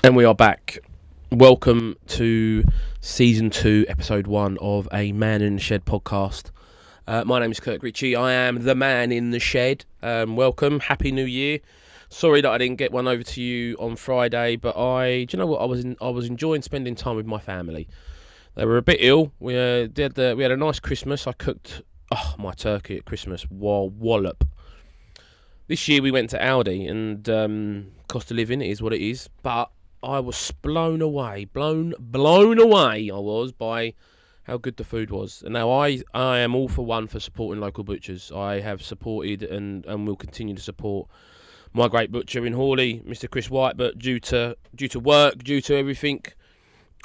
And we are back. Welcome to Season 2, Episode 1 of a Man in the Shed podcast. My name is Kirk Ritchie. I am the Man in the Shed. Welcome. Happy New Year. Sorry that I didn't get one over to you on Friday, but do you know what? I was enjoying spending time with my family. They were a bit ill. We had a nice Christmas. I cooked my turkey at Christmas. Wallop. This year we went to Aldi, and cost of living is what it is, but I was blown away I was by how good the food was. And now I am all for one for supporting local butchers. I have supported and will continue to support my great butcher in Hawley, Mr. Chris White, but due to work, due to everything,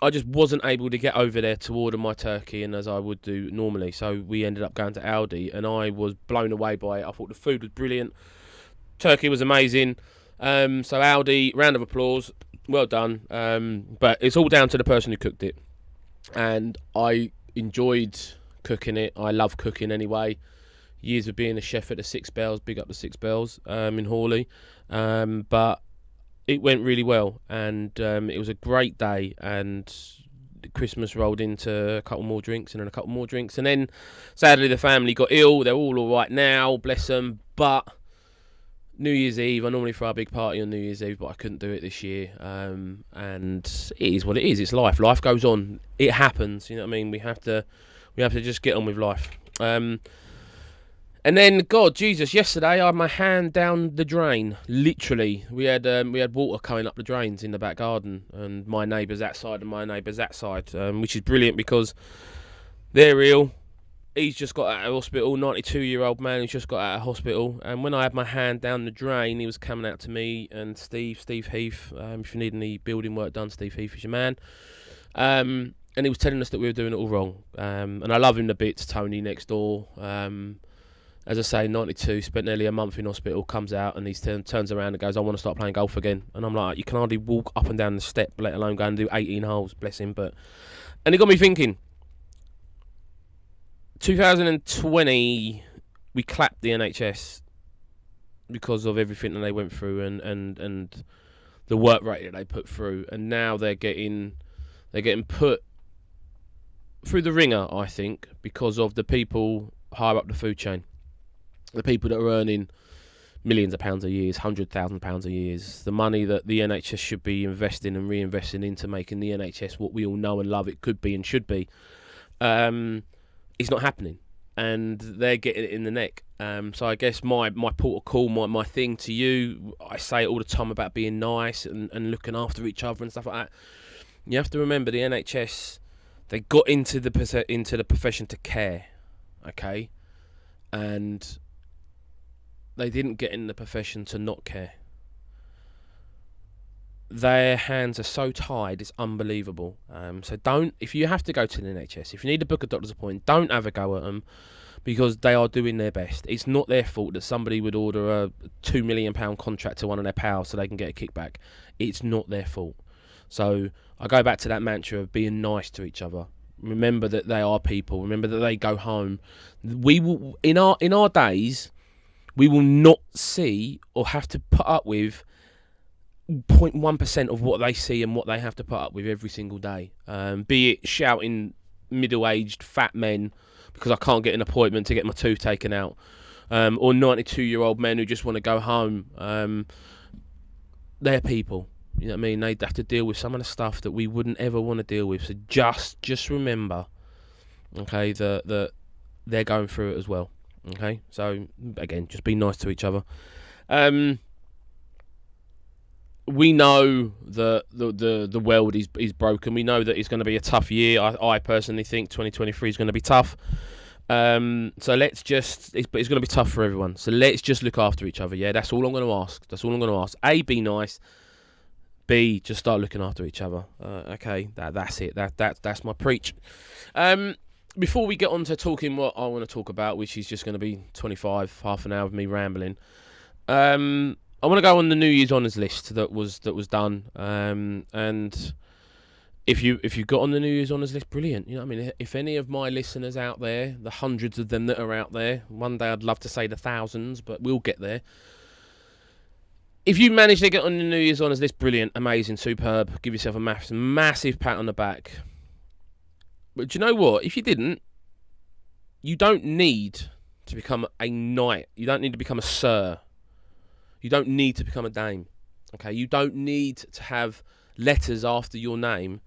I just wasn't able to get over there to order my turkey and as I would do normally. So we ended up going to Aldi, and I was blown away by it. I thought the food was brilliant. Turkey was amazing. So Aldi, round of applause. Well done. But it's all down to the person who cooked it. And I enjoyed cooking it. I love cooking anyway. Years of being a chef at the Six Bells. Big up the Six Bells in Hawley. But it went really well. And it was a great day. And Christmas rolled into a couple more drinks and then a couple more drinks. And then sadly the family got ill. They're all right now. Bless them. But New Year's Eve, I normally throw a big party on New Year's Eve, but I couldn't do it this year. And it is what it is. It's life. Life goes on. It happens. You know what I mean? We have to just get on with life. And then, God, Jesus, yesterday I had my hand down the drain. Literally, we had water coming up the drains in the back garden, and my neighbour's that side and my neighbour's that side, which is brilliant because they're ill. He's just got out of hospital, 92-year-old man who's just got out of hospital. And when I had my hand down the drain, he was coming out to me and Steve Heath. If you need any building work done, Steve Heath is your man. And he was telling us that we were doing it all wrong. And I love him to bits, Tony next door. As I say, 92, spent nearly a month in hospital, comes out and he turns around and goes, I want to start playing golf again. And I'm like, you can hardly walk up and down the step, let alone go and do 18 holes, bless him. And it got me thinking. 2020, we clapped the NHS because of everything that they went through and the work rate that they put through, and now they're getting put through the ringer, I think, because of the people higher up the food chain, the people that are earning millions of pounds a year, £100,000 a year, the money that the NHS should be investing and reinvesting into making the NHS what we all know and love it could be and should be. It's not happening, and they're getting it in the neck. So I guess my port of call, my thing to you, I say it all the time about being nice and looking after each other and stuff like that. You have to remember the NHS, they got into the profession to care, okay, and they didn't get in the profession to not care. Their hands are so tied, it's unbelievable. So if you have to go to the NHS, if you need to book a doctor's appointment, don't have a go at them because they are doing their best. It's not their fault that somebody would order a £2 million contract to one of their pals so they can get a kickback. It's not their fault. So I go back to that mantra of being nice to each other. Remember that they are people. Remember that they go home. We will, in our days, we will not see or have to put up with 0.1% of what they see and what they have to put up with every single day. Be it shouting middle-aged fat men because I can't get an appointment to get my tooth taken out, or 92-year-old men who just want to go home. They're people. You know what I mean? They'd have to deal with some of the stuff that we wouldn't ever want to deal with. So just remember, okay, that they're going through it as well. Okay? So, again, just be nice to each other. We know that the world is broken. We know that it's going to be a tough year. I personally think 2023 is going to be tough. So it's going to be tough for everyone. So let's just look after each other. Yeah, that's all I'm going to ask. A, be nice. B, just start looking after each other. Okay, that's it. That's my preach. Before we get on to talking what I want to talk about, which is just going to be half an hour of me rambling. I want to go on the New Year's honours list that was done, and if you got on the New Year's honours list, brilliant. You know what I mean? If any of my listeners out there, the hundreds of them that are out there, one day I'd love to say the thousands, but we'll get there. If you manage to get on the New Year's honours list, brilliant, amazing, superb. Give yourself a massive pat on the back. But do you know what? If you didn't, you don't need to become a knight. You don't need to become a sir. You don't need to become a dame. Okay? You don't need to have letters after your name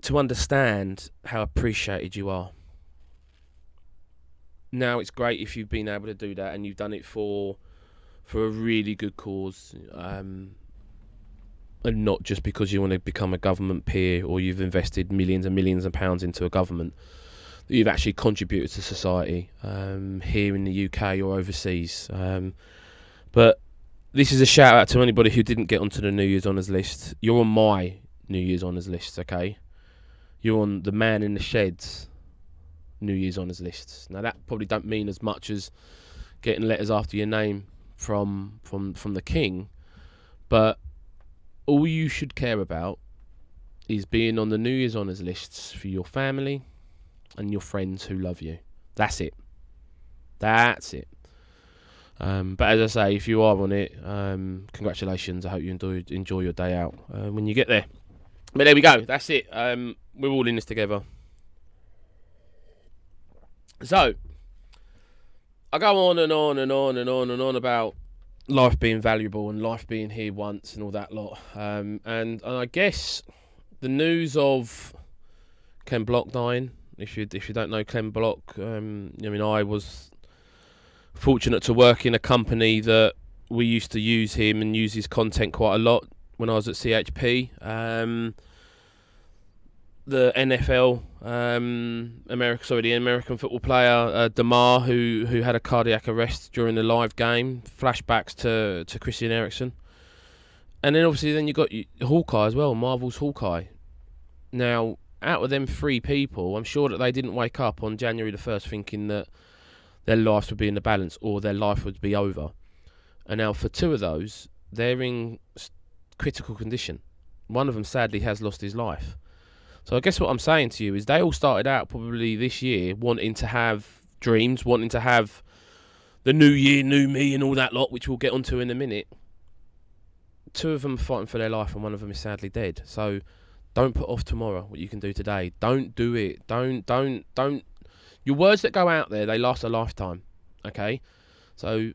to understand how appreciated you are. Now, it's great if you've been able to do that and you've done it for a really good cause, and not just because you want to become a government peer or you've invested millions and millions of pounds into a government. That you've actually contributed to society, here in the UK or overseas. But this is a shout out to anybody who didn't get onto the New Year's honours list. You're on my New Year's honours list, okay? You're on the Man in the Shed's New Year's honours list. Now that probably don't mean as much as getting letters after your name from the King, but all you should care about is being on the New Year's honours lists for your family and your friends who love you. That's it. That's it. But as I say, if you are on it, congratulations. I hope you enjoy your day out when you get there. But there we go. That's it. We're all in this together. So, I go on and on and on and on and on about life being valuable and life being here once and all that lot. And I guess the news of Ken Block dying. If you don't know Ken Block, I was fortunate to work in a company that we used to use him and use his content quite a lot when I was at CHP. The NFL, the American football player Damar, who had a cardiac arrest during the live game. Flashbacks to Christian Eriksen, and then obviously you got Hawkeye as well, Marvel's Hawkeye. Now, out of them three people, I'm sure that they didn't wake up on January the 1st thinking that their lives would be in the balance or their life would be over. And now for two of those, they're in critical condition. One of them sadly has lost his life. So I guess what I'm saying to you is they all started out probably this year wanting to have dreams, wanting to have the new year, new me and all that lot, which we'll get onto in a minute. Two of them are fighting for their life and one of them is sadly dead. So don't put off tomorrow what you can do today. Don't do it. Don't. Your words that go out there, they last a lifetime. Okay? So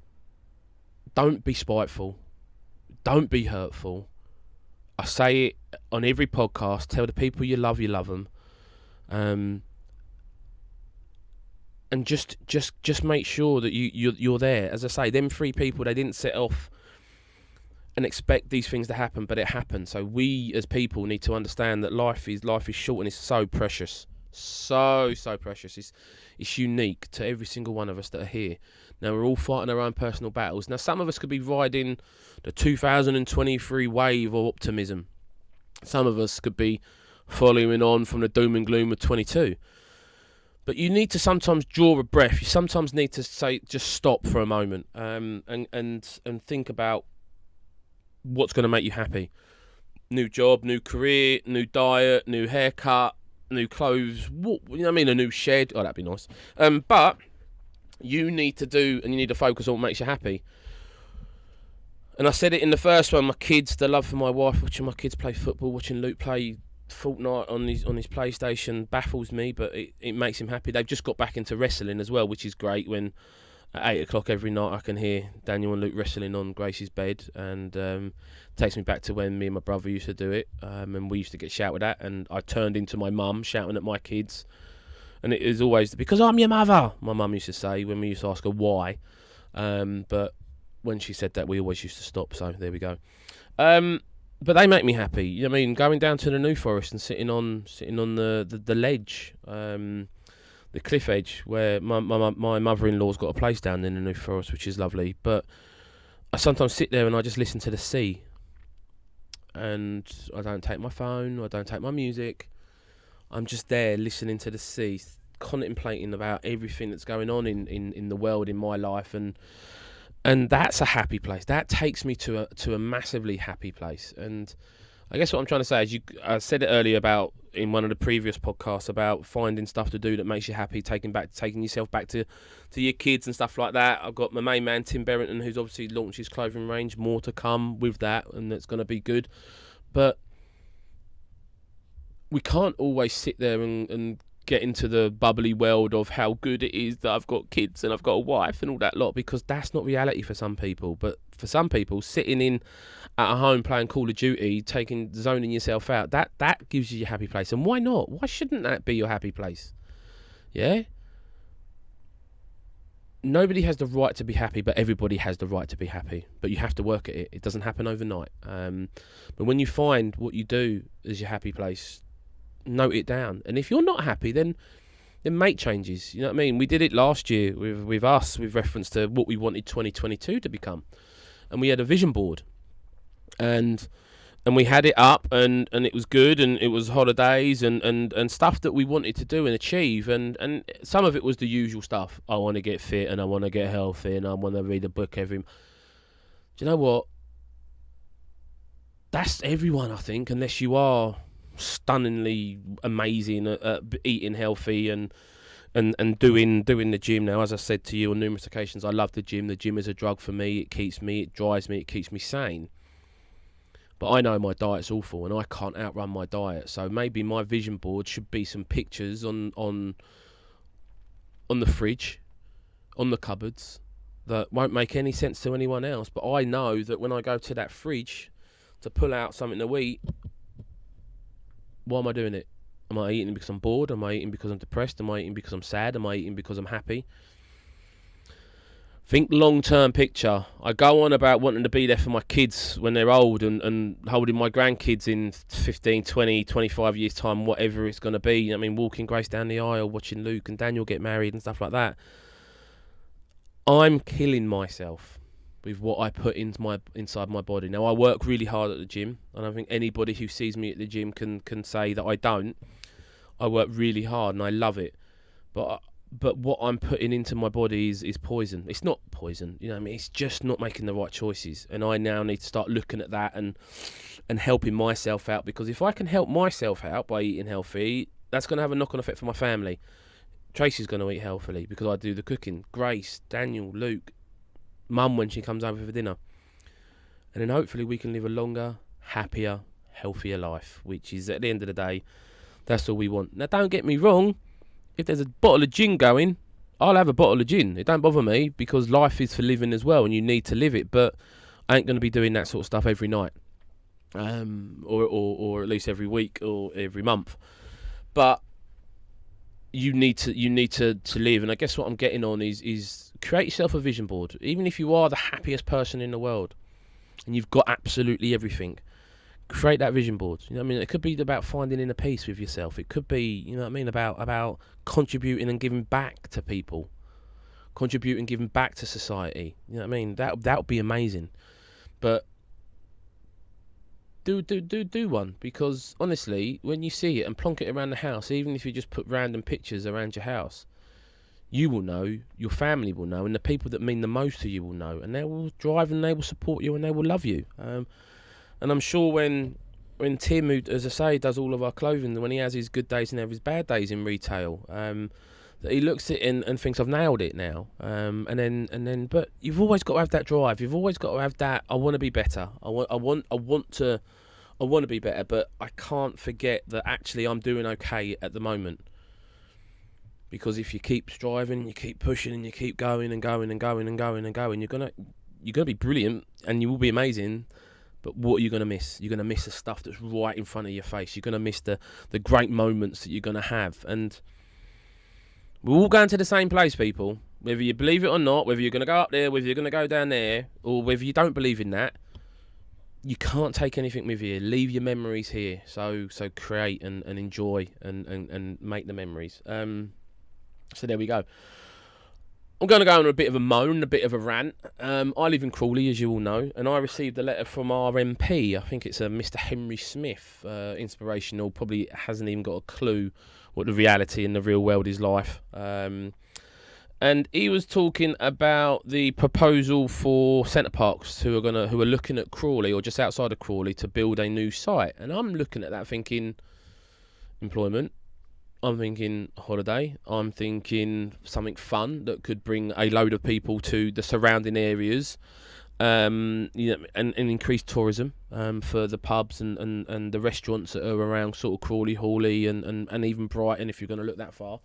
don't be spiteful. Don't be hurtful. I say it on every podcast. Tell the people you love them. And just make sure that you're there. As I say, them three people, they didn't set off and expect these things to happen, but it happened. So we as people need to understand that life is short and it's so precious. So precious. It's unique to every single one of us that are here. Now, we're all fighting our own personal battles. Now, some of us could be riding the 2023 wave of optimism. Some of us could be following on from the doom and gloom of 22. But you need to sometimes draw a breath. You sometimes need to say, just stop for a moment, and think about what's going to make you happy. New job, new career, new diet, new haircut, new clothes, a new shed. Oh, that'd be nice. But you need to do, and you need to focus on what makes you happy. And I said it in the first one, my kids, the love for my wife, watching my kids play football, watching Luke play Fortnite on his PlayStation baffles me, but it makes him happy. They've just got back into wrestling as well, which is great. When at 8 o'clock every night I can hear Daniel and Luke wrestling on Gracie's bed, and takes me back to when me and my brother used to do it, and we used to get shouted at, and I turned into my mum shouting at my kids, and it is always because I'm your mother, my mum used to say when we used to ask her why, but when she said that we always used to stop, so there we go. But they make me happy. Going down to the New Forest and sitting on the ledge, the cliff edge, where my mother-in-law's got a place down in the New Forest, which is lovely. But I sometimes sit there and I just listen to the sea. And I don't take my phone, I don't take my music. I'm just there listening to the sea, contemplating about everything that's going on in the world, in my life, and that's a happy place. That takes me to a massively happy place. And I guess what I'm trying to say is, I said it earlier about in one of the previous podcasts about finding stuff to do that makes you happy, taking yourself back to your kids and stuff like that. I've got my main man Tim Berrington, who's obviously launched his clothing range. More to come with that, and that's going to be good. But we can't always sit there and get into the bubbly world of how good it is that I've got kids and I've got a wife and all that lot, because that's not reality for some people. But for some people, sitting in at a home playing Call of Duty, zoning yourself out, that gives you your happy place. And why not? Why shouldn't that be your happy place? Yeah? Nobody has the right to be happy, but everybody has the right to be happy. But you have to work at it. It doesn't happen overnight. But when you find what you do as your happy place, note it down. And if you're not happy, then make changes. You know what I mean? We did it last year with reference to what we wanted 2022 to become. And we had a vision board. And we had it up, and it was good, and it was holidays and stuff that we wanted to do and achieve, and some of it was the usual stuff. I want to get fit, and I want to get healthy, and I want to read a book every... Do you know what? That's everyone, I think, unless you are stunningly amazing at eating healthy and doing the gym. Now, as I said to you on numerous occasions, I love the gym. The gym is a drug for me. It drives me, it keeps me sane. But I know my diet's awful, and I can't outrun my diet. So maybe my vision board should be some pictures on the fridge, on the cupboards, that won't make any sense to anyone else. But I know that when I go to that fridge to pull out something to eat, why am I doing it? Am I eating because I'm bored? Am I eating because I'm depressed? Am I eating because I'm sad? Am I eating because I'm happy? Think long-term picture. I go on about wanting to be there for my kids when they're old, and holding my grandkids in 15, 20, 25 years' time, whatever it's going to be. I mean, walking Grace down the aisle, watching Luke and Daniel get married and stuff like that. I'm killing myself with what I put inside my body. Now, I work really hard at the gym, and I think anybody who sees me at the gym can say that I don't. I work really hard, and I love it. But what I'm putting into my body is poison. It's not poison, you know what I mean? It's just not making the right choices. And I now need to start looking at that and helping myself out, because if I can help myself out by eating healthy, that's going to have a knock-on effect for my family. Tracy's going to eat healthily because I do the cooking. Grace, Daniel, Luke, Mum when she comes over for dinner. And then hopefully we can live a longer, happier, healthier life, which is, at the end of the day, that's all we want. Now, don't get me wrong. If there's a bottle of gin going, I'll have a bottle of gin. It don't bother me, because life is for living as well, and you need to live it. But I ain't going to be doing that sort of stuff every night, or at least every week or every month. But you need to live. And I guess what I'm getting on is create yourself a vision board. Even if you are the happiest person in the world and you've got absolutely everything, create that vision board. You know what I mean? It could be about finding inner peace with yourself. It could be, you know what I mean, about contributing and giving back to people, contributing, giving back to society. You know what I mean? That would be amazing. But do one, because honestly, when you see it and plonk it around the house, even if you just put random pictures around your house, you will know, your family will know, and the people that mean the most to you will know, and they will drive and they will support you and they will love you. And I'm sure when Tim, who, as I say, does all of our clothing, when he has his good days and have his bad days in retail, that he looks at it and thinks, I've nailed it now. And then, but you've always got to have that drive. You've always got to have that. I want to be better. I want to be better. But I can't forget that actually I'm doing okay at the moment. Because if you keep striving, and you keep pushing, and you keep going and going and going and going and going, you're gonna be brilliant and you will be amazing. But what are you going to miss? You're going to miss the stuff that's right in front of your face. You're going to miss the great moments that you're going to have. And we're all going to the same place, people. Whether you believe it or not, whether you're going to go up there, whether you're going to go down there, or whether you don't believe in that, you can't take anything with you. Leave your memories here. So create and enjoy and make the memories. So there we go. I'm going to go on a bit of a moan, a bit of a rant. I live in Crawley, as you all know, and I received a letter from our MP. I think it's a Mr. Henry Smith, inspirational, probably hasn't even got a clue what the reality in the real world is like. And And he was talking about the proposal for Centre Parks, who are looking at Crawley or just outside of Crawley to build a new site. And I'm looking at that thinking employment. I'm thinking holiday. I'm thinking something fun that could bring a load of people to the surrounding areas, and increase tourism for the pubs and the restaurants that are around sort of Crawley, Hawley, and even Brighton if you're going to look that far.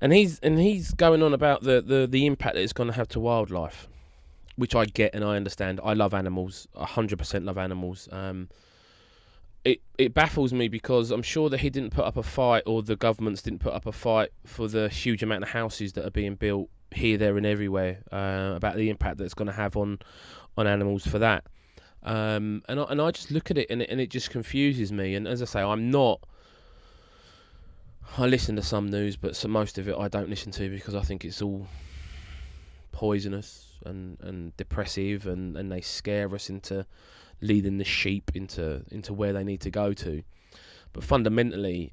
And he's going on about the impact that it's going to have to wildlife, which I get and I understand. I love animals, 100% love animals. It baffles me because I'm sure that he didn't put up a fight, or the governments didn't put up a fight for the huge amount of houses that are being built here, there, and everywhere, about the impact that it's going to have on animals for that. And I just look at it and it just confuses me. And as I say, I listen to some news, but most of it I don't listen to because I think it's all poisonous and depressive, and they scare us into leading the sheep into where they need to go to. But fundamentally,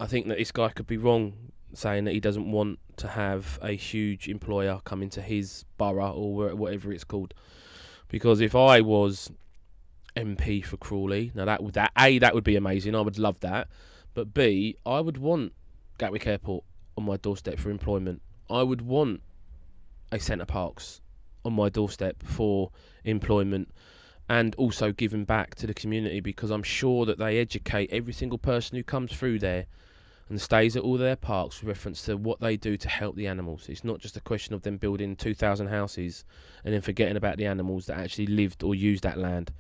I think that this guy could be wrong saying that he doesn't want to have a huge employer come into his borough or whatever it's called. Because if I was MP for Crawley, now that would be amazing. I would love that. But B, I would want Gatwick Airport on my doorstep for employment. I would want a Centre Parks on my doorstep for employment, and also giving back to the community, because I'm sure that they educate every single person who comes through there and stays at all their parks with reference to what they do to help the animals. It's not just a question of them building 2,000 houses and then forgetting about the animals that actually lived or used that land.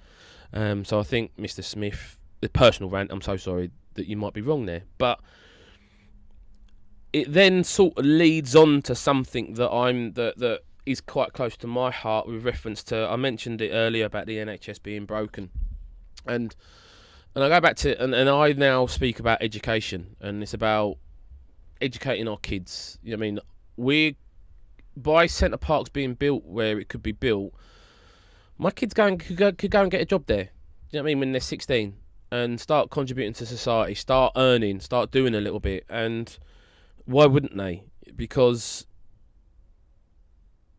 So I think, Mr. Smith, the personal rant, I'm so sorry that you might be wrong there, but it then sort of leads on to something that is quite close to my heart with reference to, I mentioned it earlier about the NHS being broken, and I go back to, and I now speak about education, and it's about educating our kids. I mean, by Centre Parks being built where it could be built, my kids could go and get a job there. Do you know what I mean? When they're 16 and start contributing to society, start earning, start doing a little bit, and why wouldn't they? Because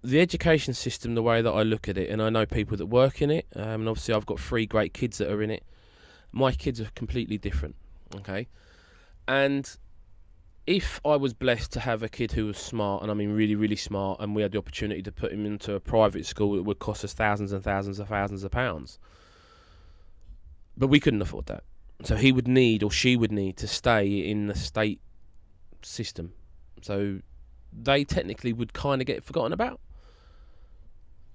the education system, the way that I look at it, and I know people that work in it, and obviously I've got 3 great kids that are in it. My kids are completely different, okay? And if I was blessed to have a kid who was smart, and I mean really, really smart, and we had the opportunity to put him into a private school, it would cost us thousands and thousands of pounds. But we couldn't afford that. So he would need, or she would need, to stay in the state system. So they technically would kind of get forgotten about.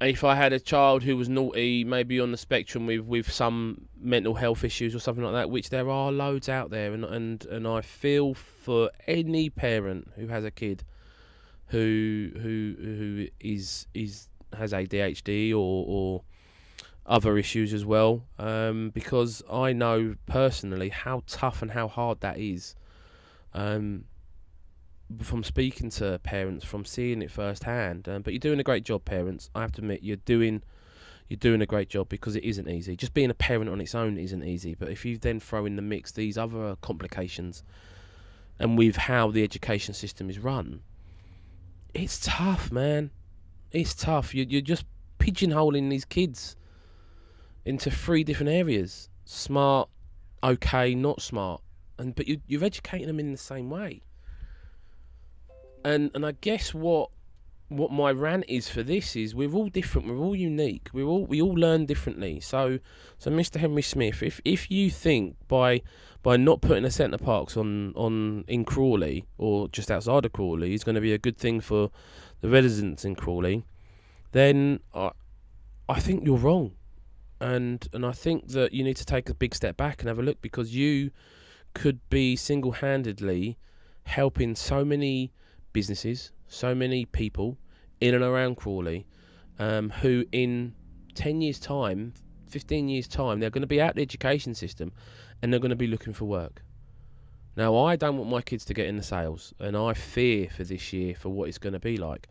If I had a child who was naughty, maybe on the spectrum with some mental health issues or something like that, which there are loads out there, and I feel for any parent who has a kid who has ADHD or other issues as well, because I know personally how tough and how hard that is. From speaking to parents, from seeing it firsthand, but you're doing a great job, parents. I have to admit, you're doing a great job, because it isn't easy. Just being a parent on its own isn't easy, but if you then throw in the mix these other complications, and with how the education system is run, it's tough, man. It's tough. You're just pigeonholing these kids into 3 different areas: smart, okay, not smart, but you're educating them in the same way. And I guess what my rant is for this is, we're all different, we're all unique, we all learn differently. So Mr. Henry Smith, if you think by not putting a Centre Parks on in Crawley or just outside of Crawley is going to be a good thing for the residents in Crawley, then I think you're wrong. And I think that you need to take a big step back and have a look, because you could be single-handedly helping so many businesses, so many people in and around Crawley, who in 10 years' time, 15 years' time, they're going to be out the education system and they're going to be looking for work. Now, I don't want my kids to get in the sales, and I fear for this year for what it's going to be like.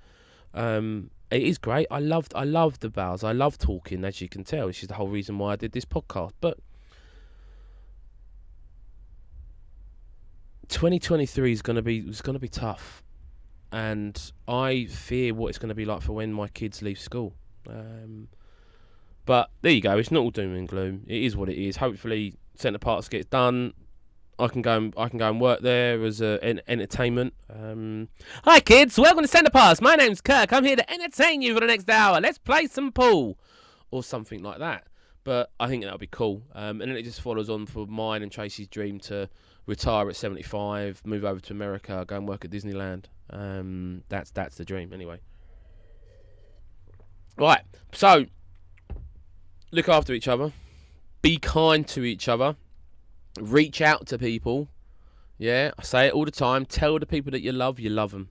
It is great. I love the Vals. I love talking, as you can tell. This is the whole reason why I did this podcast. But 2023 is going to be tough. and I fear what it's going to be like for when my kids leave school. But there you go. It's not all doom and gloom. It is what it is. Hopefully, Centre Parks gets done. I can go and work there as entertainment. Hi kids, welcome to Centre Parks. My name's Kirk. I'm here to entertain you for the next hour. Let's play some pool, or something like that. But I think that'll be cool. And then it just follows on for mine and Tracy's dream to retire at 75, move over to America, go and work at Disneyland. That's the dream anyway. Right, so look after each other, be kind to each other, reach out to people. Yeah, I say it all the time. Tell the people that you love them.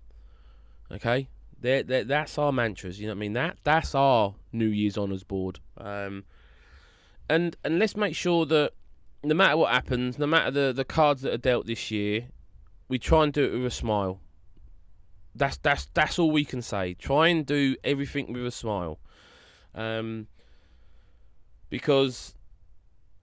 Okay, that's our mantras. You know what I mean? That's our New Year's honours board. And let's make sure that no matter what happens, no matter the cards that are dealt this year, we try and do it with a smile. That's all we can say. Try and do everything with a smile, because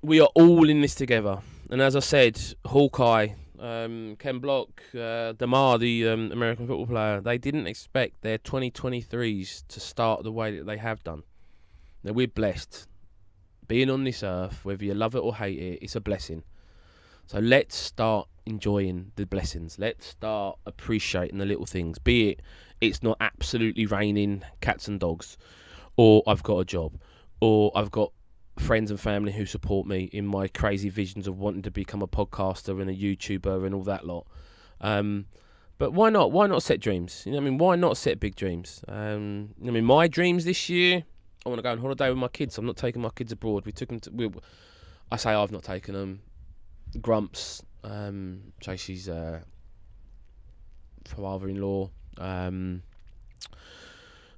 we are all in this together. And as I said, Hawkeye, Ken Block, Damar, the American football player, they didn't expect their 2023s to start the way that they have done. Now, we're blessed. Being on this earth, whether you love it or hate it, it's a blessing. So let's start enjoying the blessings. Let's start appreciating the little things. Be it it's not absolutely raining cats and dogs, or I've got a job, or I've got friends and family who support me in my crazy visions of wanting to become a podcaster and a YouTuber and all that lot. But why not? Why not set dreams? You know what I mean? Why not set big dreams? My dreams this year, I want to go on holiday with my kids. I'm not taking my kids abroad. We took them to... I say I've not taken them. Grumps, Tracy's father-in-law,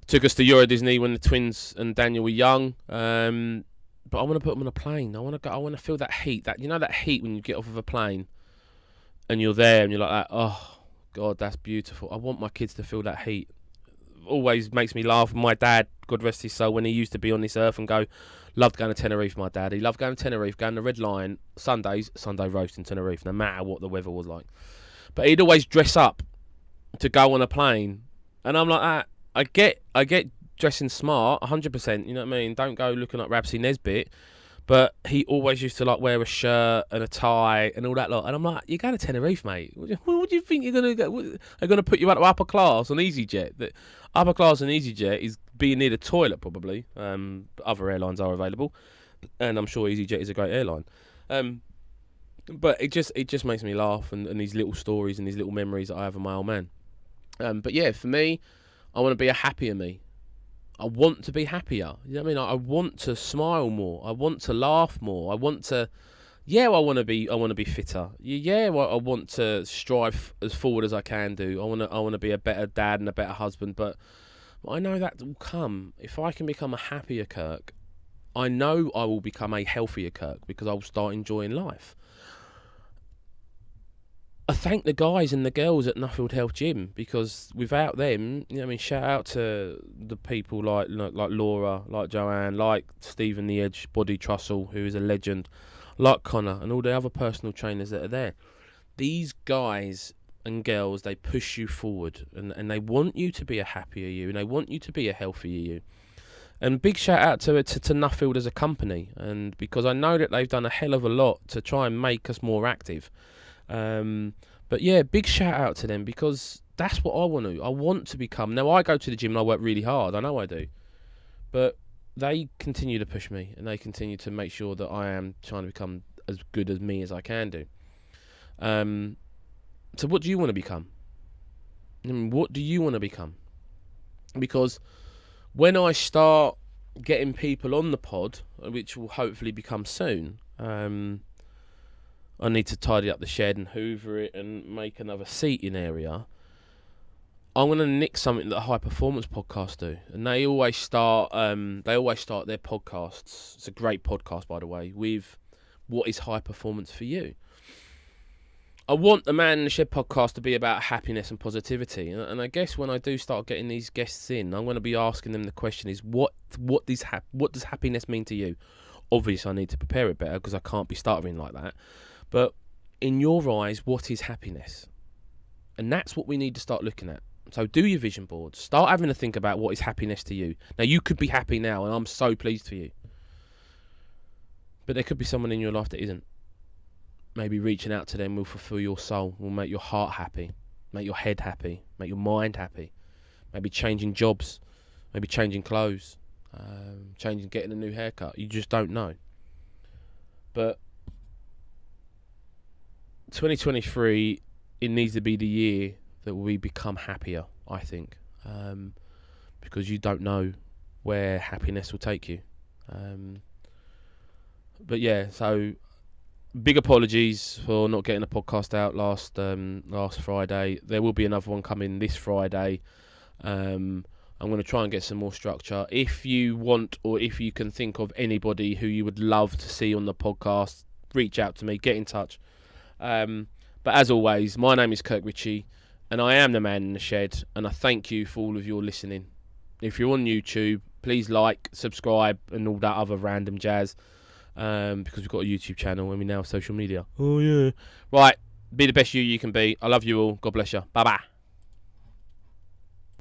took us to Euro Disney when the twins and Daniel were young. But I want to put them on a plane. I want to feel that heat. That heat when you get off of a plane and you're there and you're like that. Oh God, that's beautiful. I want my kids to feel that heat. Always makes me laugh. My dad, God rest his soul, when he used to be on this earth and loved going to Tenerife. My dad, he loved going to Tenerife, going to Red Lion Sunday roast in Tenerife, no matter what the weather was like. But he'd always dress up to go on a plane, and I'm like that. I get dressing smart, 100%. You know what I mean? Don't go looking like Rabsy Nesbitt. But he always used to wear a shirt and a tie and all that lot. And I'm like, you're going to Tenerife, mate. What do you think you're going to go? They're going to put you out of upper class on EasyJet. The upper class on EasyJet is being near the toilet, probably. Other airlines are available. And I'm sure EasyJet is a great airline. But it just makes me laugh, and these little stories and these little memories that I have of my old man. But yeah, for me, I want to be a happier me. I want to be happier. You know what I mean? I want to smile more. I want to laugh more. I want to be fitter. I want to strive as forward as I can do. I want to be a better dad and a better husband. But I know that will come if I can become a happier Kirk. I know I will become a healthier Kirk because I will start enjoying life. I thank the guys and the girls at Nuffield Health Gym, because without them, you know what I mean, shout out to the people like Laura, like Joanne, like Stephen the Edge Body Trussell, who is a legend, like Connor, and all the other personal trainers that are there. These guys and girls, they push you forward, and they want you to be a happier you, and they want you to be a healthier you. And big shout out to Nuffield as a company, and because I know that they've done a hell of a lot to try and make us more active. But yeah, big shout out to them, because that's what I want to. I want to become. Now, I go to the gym and I work really hard. I know I do. But they continue to push me, and they continue to make sure that I am trying to become as good as me as I can do. So what do you want to become? I mean, what do you want to become? Because when I start getting people on the pod, which will hopefully become soon, I need to tidy up the shed and hoover it and make another seating area. I'm going to nick something that High Performance Podcast do. And they always start their podcasts. It's a great podcast, by the way, with what is high performance for you. I want the Man in the Shed podcast to be about happiness and positivity. And I guess when I do start getting these guests in, I'm going to be asking them the question is, what does happiness mean to you? Obviously, I need to prepare it better because I can't be stuttering like that. But in your eyes, what is happiness? And that's what we need to start looking at. So do your vision boards. Start having to think about what is happiness to you. Now, you could be happy now, and I'm so pleased for you. But there could be someone in your life that isn't. Maybe reaching out to them will fulfill your soul, will make your heart happy, make your head happy, make your mind happy. Maybe changing jobs, maybe changing clothes, getting a new haircut. You just don't know. But 2023, it needs to be the year that we become happier, I think, because you don't know where happiness will take you. But yeah, so big apologies for not getting a podcast out last Friday. There will be another one coming this Friday. I'm going to try and get some more structure. If you want, or if you can think of anybody who you would love to see on the podcast, reach out to me, get in touch. But as always, my name is Kirk Ritchie, and I am the man in the shed, and I thank you for all of your listening. If you're on YouTube, please like, subscribe, and all that other random jazz, because we've got a YouTube channel and we now have social media. Oh, yeah. Right, be the best you can be. I love you all. God bless you. Bye-bye.